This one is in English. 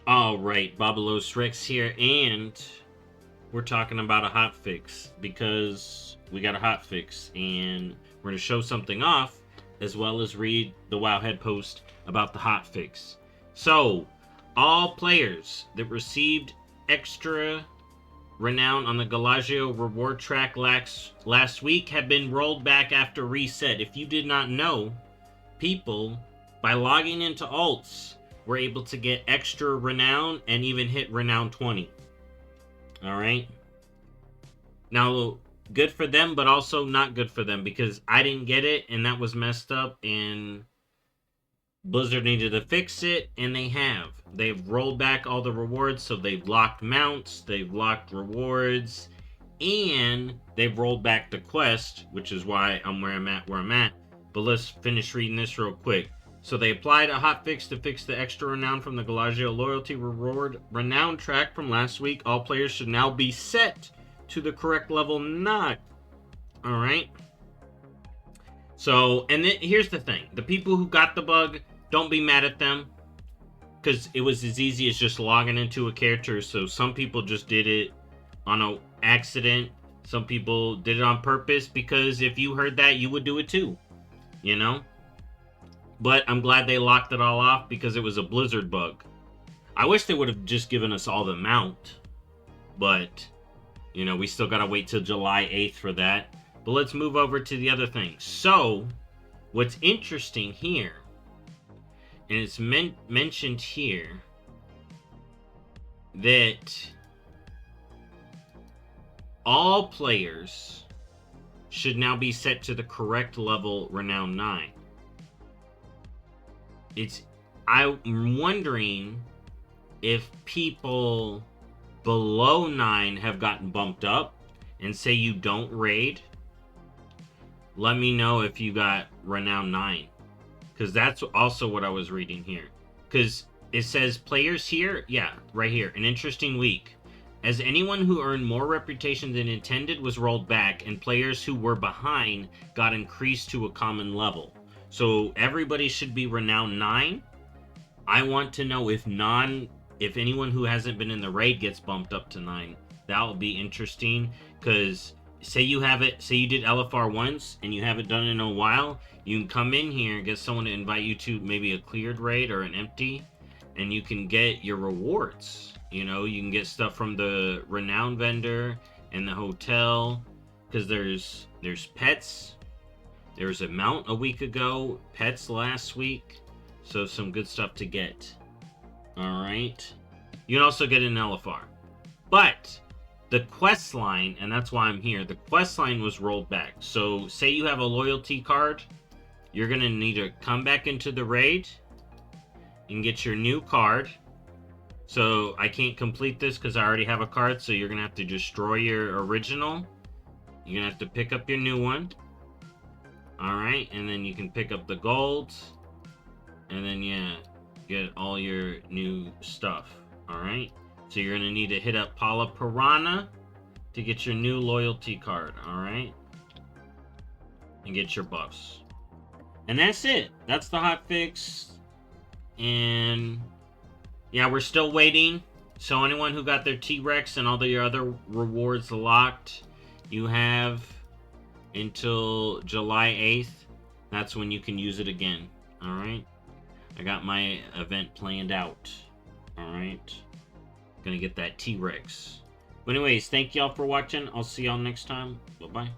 Alright, BobalosRex here, and we're talking about a hotfix because we got a hotfix, and we're going to show something off as well as read the Wowhead post about the hotfix. So, all players that received extra Renown on the Galagio reward track last week have been rolled back after reset. If you did not know, people, by logging into alts, were able to get extra Renown and even hit Renown 20. Alright? Now, good for them, but also not good for them, because I didn't get it, and that was messed up, and Blizzard needed to fix it, and they have. They've rolled back all the rewards, so they've locked mounts, they've locked rewards, and they've rolled back the quest, which is why I'm where I'm at. But let's finish reading this real quick. So they applied a hotfix to fix the extra Renown from the Galagio loyalty reward Renown track from last week. All players should now be set to the correct level 9. Alright? So, and here's the thing. The people who got the bug, don't be mad at them, because it was as easy as just logging into a character. So some people just did it on an accident. Some people did it on purpose, because if you heard that, you would do it too. You know? But I'm glad they locked it all off, because it was a Blizzard bug. I wish they would have just given us all the mount. But, you know, we still gotta wait till July 8th for that. But let's move over to the other thing. So, what's interesting here, and it's mentioned here, that all players should now be set to the correct level Renown 9. I'm wondering if people below 9 have gotten bumped up, and say you don't raid. Let me know if you got Renown 9, because that's also what I was reading here. Because it says players here, yeah, right here, an interesting week, as anyone who earned more reputation than intended was rolled back, and players who were behind got increased to a common level. So everybody should be Renown 9. I want to know if anyone who hasn't been in the raid gets bumped up to 9. That will be interesting, because say you did LFR once and you haven't done it in a while, you can come in here and get someone to invite you to maybe a cleared raid or an empty, and you can get your rewards. You know, you can get stuff from the Renown vendor and the hotel, because there's pets. There was a mount a week ago, pets last week, so some good stuff to get. Alright. You can also get an LFR. But the quest line, and that's why I'm here, the quest line was rolled back. So say you have a loyalty card, you're going to need to come back into the raid and get your new card. So I can't complete this because I already have a card, so you're going to have to destroy your original. You're going to have to pick up your new one. Alright, and then you can pick up the gold. And then, yeah, get all your new stuff. Alright? So you're going to need to hit up Paula Piranha to get your new loyalty card. Alright? And get your buffs. And that's it. That's the hotfix. And, yeah, we're still waiting. So anyone who got their T-Rex and all the other rewards locked, you have until July 8th. That's when you can use it again. Alright? I got my event planned out. Alright? Gonna get that T-Rex. But anyways, thank y'all for watching. I'll see y'all next time. Bye-bye.